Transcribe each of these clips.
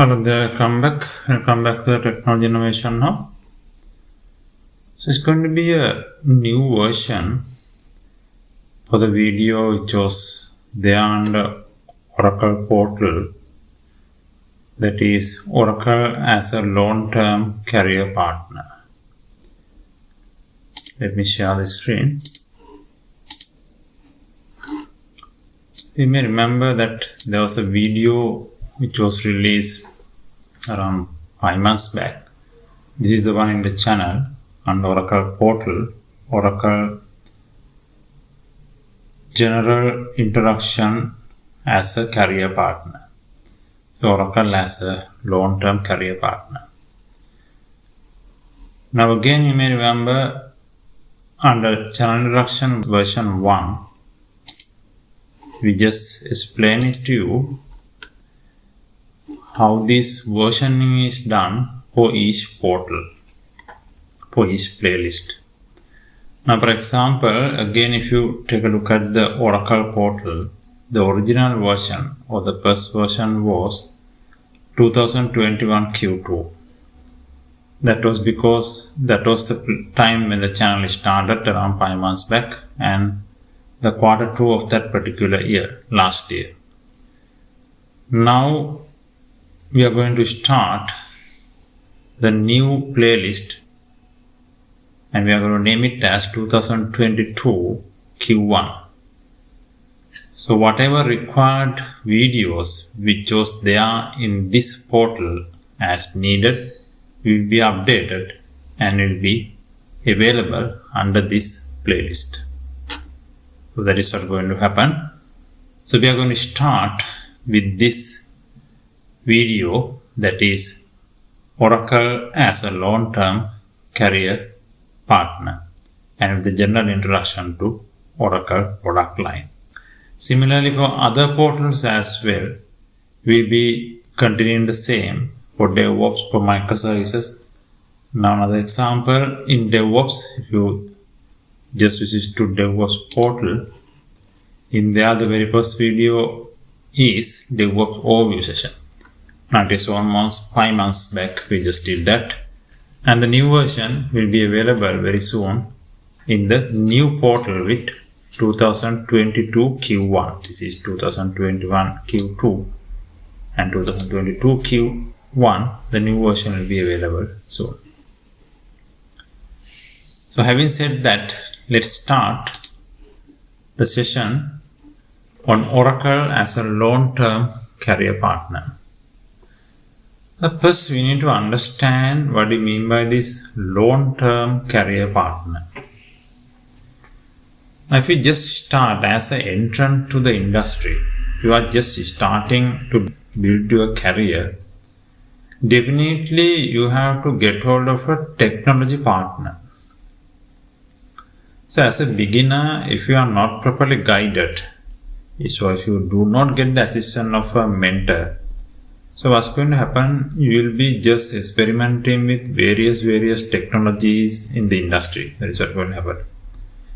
Hello there, welcome back to the Technology Innovation Hub. So it's going to be a new version for the video which was there under Oracle portal, that is Oracle as a long-term career partner. Let me share the screen. You may remember that there was a video which was released around 5 months back. This is the one in the channel on Oracle portal, Oracle General Introduction as a career partner. So Oracle as a long-term career partner. Now again you may remember under Channel Introduction version 1, we just explain it to you how this versioning is done for each portal, for each playlist. Now for example, again if you take a look at the Oracle portal, the original version or the first version was 2021 Q2. That was because that was the time when the channel started around 5 months back, and the quarter 2 of that particular year, last year. Now we are going to start the new playlist and we are going to name it as 2022 Q1. So whatever required videos which was there in this portal as needed will be updated and will be available under this playlist. So that is what is going to happen. So we are going to start with this video, that is Oracle as a long-term career partner, and with the general introduction to Oracle product line. Similarly for other portals as well, we will be continuing the same for DevOps, for microservices. Now another example in DevOps, if you just visit to DevOps portal, in there the very first video is DevOps overview session. Now it is almost 5 months back we just did that, and the new version will be available very soon in the new portal with 2022 Q1. This is 2021 Q2 and 2022 Q1. The new version will be available soon. So having said that, let's start the session on Oracle as a long-term career partner. First, we need to understand what we mean by this long-term career partner. Now, if you just start as an entrant to the industry, you are just starting to build your career, definitely you have to get hold of a technology partner. So as a beginner, if you are not properly guided, so if you do not get the assistance of a mentor, so what's going to happen, you will be just experimenting with various technologies in the industry. That is what going to happen.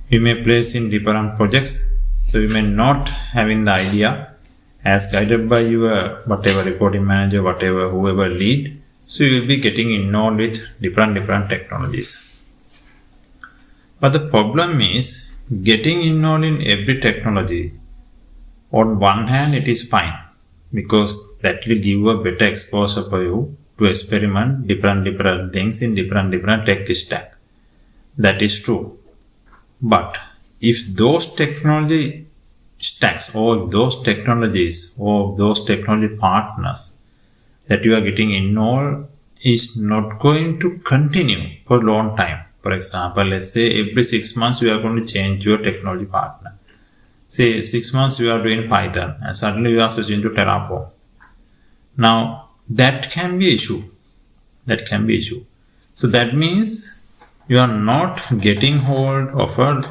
You may place in different projects, so you may not having the idea as guided by your whatever reporting manager, whatever whoever lead. So you will be getting involved with different technologies. But the problem is getting involved in every technology. On one hand, it is fine, because that will give a better exposure for you to experiment different things in different tech stack. That is true. But if those technology stacks or those technologies or those technology partners that you are getting involved is not going to continue for a long time. For example, let's say every 6 months you are going to change your technology partner. Say 6 months you are doing Python and suddenly you are switching to Terraform. Now that can be issue. So that means you are not getting hold of a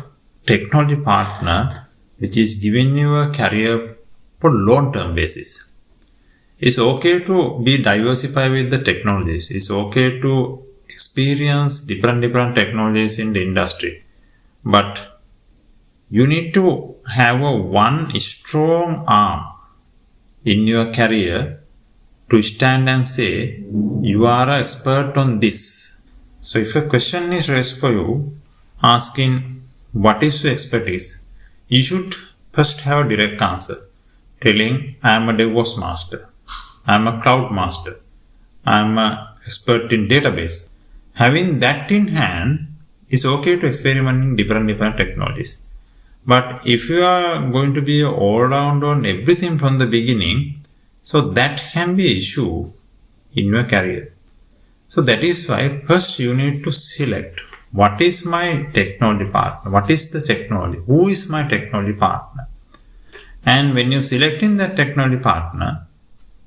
technology partner which is giving you a career for long-term basis. It's okay to be diversified with the technologies. It's okay to experience different technologies in the industry. But you need to have one strong arm in your career to stand and say, you are an expert on this. So if a question is raised for you, asking what is your expertise, you should first have a direct answer, telling I am a DevOps master, I am a cloud master, I am an expert in database. Having that in hand, it's okay to experiment in different technologies. But if you are going to be all-round on everything from the beginning, so that can be an issue in your career. So that is why first you need to select what is my technology partner, what is the technology, who is my technology partner. And when you selecting that technology partner,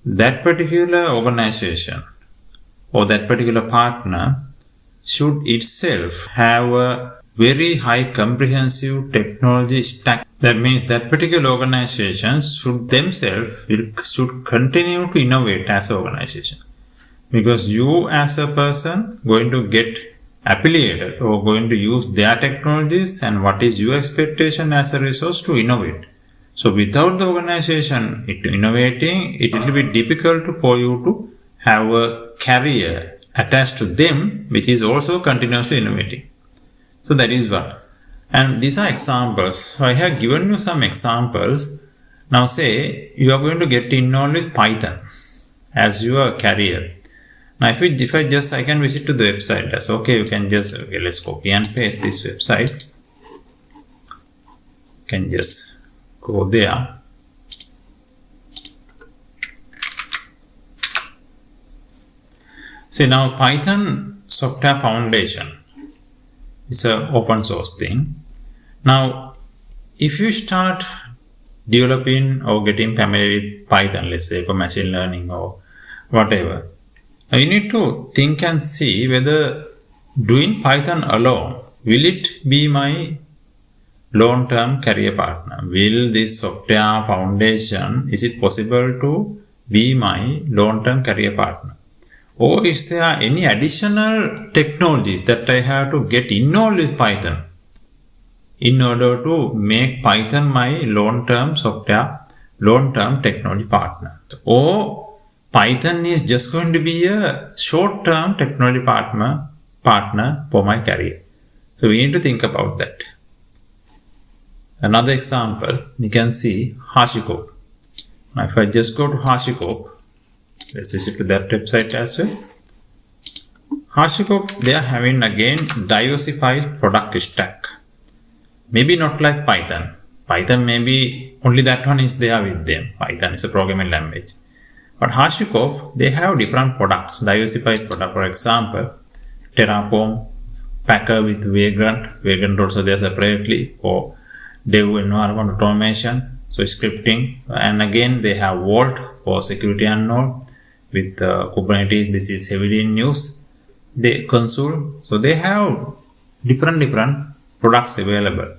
that particular organization or that particular partner should itself have a very high comprehensive technology stack. That means that particular organization should themselves should continue to innovate as an organization. Because you as a person going to get affiliated or going to use their technologies, and what is your expectation as a resource to innovate. So without the organization innovating, it will be difficult for you to have a career attached to them which is also continuously innovating. So that is what. And these are examples. So I have given you some examples. Now say you are going to get involved with Python as your career. Now if I can visit to the website. That's okay. You can just, let's copy and paste this website. You can just go there. See now Python Software Foundation. It's an open source thing. Now, if you start developing or getting familiar with Python, let's say for machine learning or whatever, now you need to think and see whether doing Python alone, will it be my long-term career partner? Will this software foundation, is it possible to be my long-term career partner? Or is there any additional technologies that I have to get involved with Python in order to make Python my long-term technology partner? Or Python is just going to be a short-term technology partner for my career. So we need to think about that. Another example, you can see HashiCorp. Now if I just go to HashiCorp, let's visit to that website as well. HashiCorp, they are having again diversified product stack. Maybe not like Python. Python maybe only that one is there with them. Python is a programming language. But HashiCorp, they have different products, diversified product. For example, Terraform, Packer with Vagrant. Vagrant also there separately for dev environment automation, so scripting. And again, they have Vault for security and node. With Kubernetes, this is heavily in use. They Consul, so they have different products available.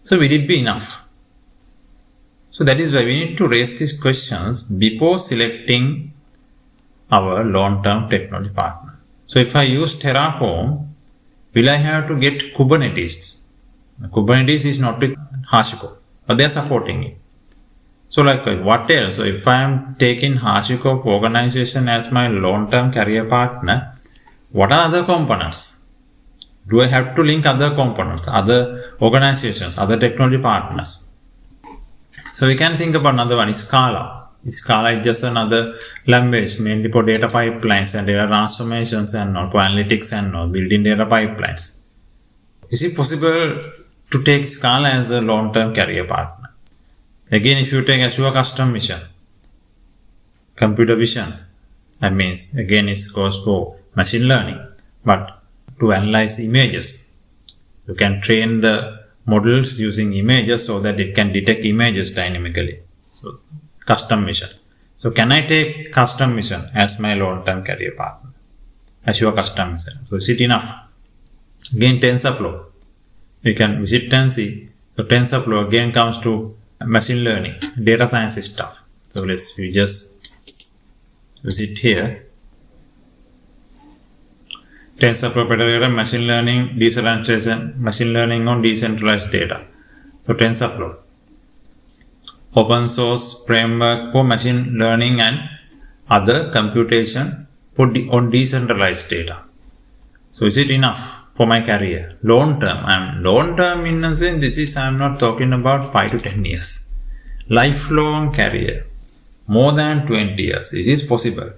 So will it be enough? So that is why we need to raise these questions before selecting our long-term technology partner. So if I use Terraform, will I have to get Kubernetes? Kubernetes is not with HashiCorp, but they are supporting it. So likewise, what else? So if I am taking HashiCorp organization as my long-term career partner, what are other components? Do I have to link other components, other organizations, other technology partners? So we can think about another one, Scala. Scala is just another language mainly for data pipelines and data transformations and all, for analytics and all, building data pipelines. Is it possible to take Scala as a long-term career partner? Again, if you take Azure Custom Vision, computer vision, that means again it goes for machine learning, but to analyze images, you can train the models using images so that it can detect images dynamically. So custom vision. So can I take custom vision as my long-term career partner? Azure Custom Vision. So is it enough? Again, TensorFlow. You can visit Tensy. So TensorFlow again comes to machine learning, data science stuff. So we just visit here. TensorFlow machine learning, decentralization, machine learning on decentralized data. So TensorFlow, open source framework for machine learning and other computation on decentralized data. So is it enough for my career? Long term in a sense, I'm not talking about 5 to 10 years. Lifelong career, more than 20 years, it is possible.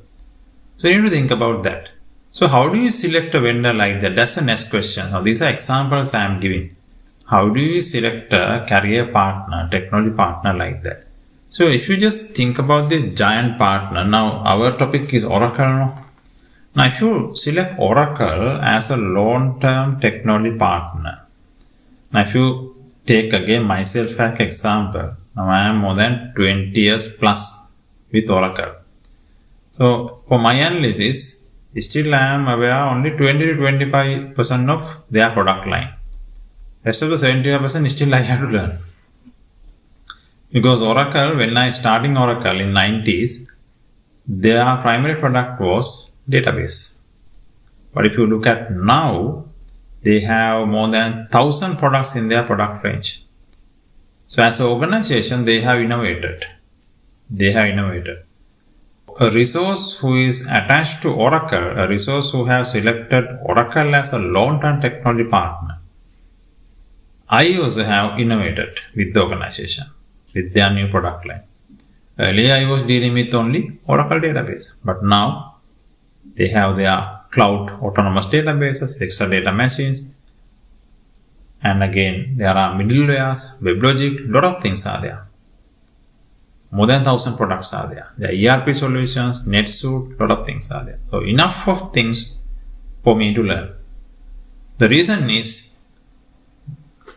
So you need to think about that. So how do you select a vendor like that? That's the next question. Now these are examples I am giving. How do you select a career partner, technology partner like that? So if you just think about this giant partner, now our topic is Oracle. Now if you select Oracle as a long-term technology partner, now if you take again myself as example, now I am more than 20 years plus with Oracle. So for my analysis, still I am aware only 20 to 25% of their product line. Rest of the 75% still I have to learn. Because Oracle, when I starting Oracle in 90s, their primary product was database. But if you look at now, they have more than 1,000 products in their product range. So as an organization, they have innovated. A resource who is attached to Oracle, a resource who have selected Oracle as a long-term technology partner, I also have innovated with the organization, with their new product line. Earlier I was dealing with only Oracle database, but now they have their cloud autonomous databases, Exadata machines, and again there are middlewares, WebLogic, lot of things are there. More than 1,000 products are there. The ERP solutions, NetSuite, lot of things are there. So enough of things for me to learn. The reason is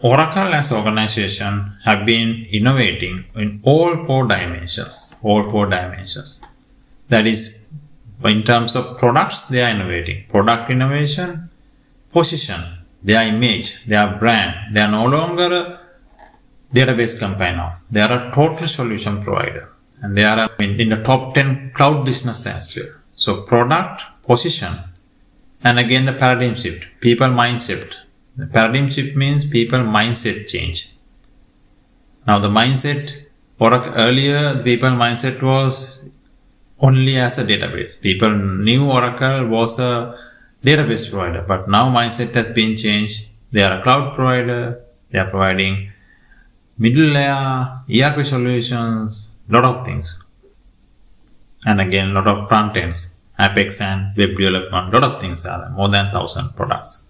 Oracle as an organization have been innovating in all four dimensions. That is, in terms of products, they are innovating. Product innovation, position, their image, their brand. They are no longer a database company now. They are a total solution provider. And they are in the top 10 cloud business as well. So product, position, and again the paradigm shift, people mindset. The paradigm shift means people mindset change. Now the mindset, earlier the people mindset was only as a database. People knew Oracle was a database provider, but now mindset has been changed. They are a cloud provider. They are providing middle layer, ERP solutions, lot of things. And again, lot of front ends, Apex and web development, lot of things are there, more than 1,000 products.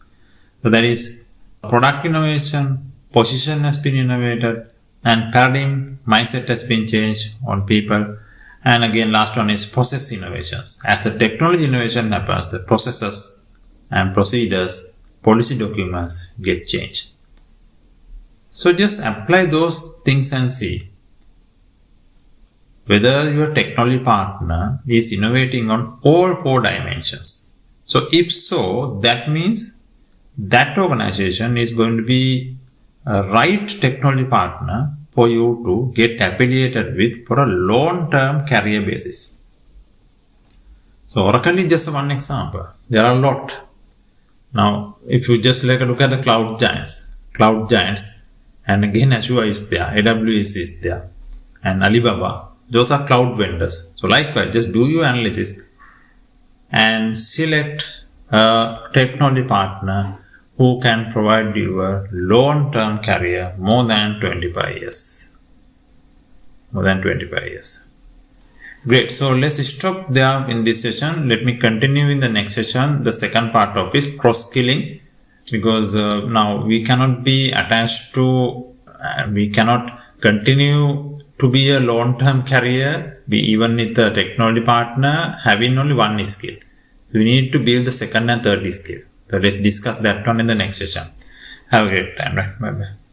So that is product innovation, position has been innovated, and paradigm mindset has been changed on people. And again, last one is process innovations. As the technology innovation happens, the processes and procedures, policy documents get changed. So just apply those things and see whether your technology partner is innovating on all four dimensions. So if so, that means that organization is going to be a right technology partner for you to get affiliated with for a long-term career basis. So Oracle is just one example. There are a lot. Now, if you just look at the cloud giants, and again Azure is there, AWS is there, and Alibaba, those are cloud vendors. So likewise, just do your analysis and select a technology partner who can provide you a long-term career more than 25 years. Great. So let's stop there in this session. Let me continue in the next session, the second part of it, cross-skilling, because now we cannot be attached to, we cannot continue to be a long-term career, even with a technology partner having only one skill. So we need to build the second and third skill. So let's discuss that one in the next session. Have a great time. Right? Bye bye.